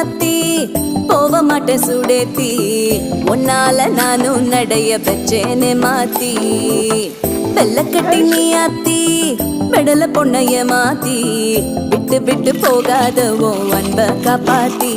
மாத்தி போக மாட்டேன் சுடேத்தி உன்னால நானும் நடைய பெற்றேனே மாத்தி வெள்ளக்கட்டி நீ ஆத்தி பெடல பொண்ணைய மாத்தி விட்டு விட்டு போகாத ஓ அன்ப காப்பாத்தி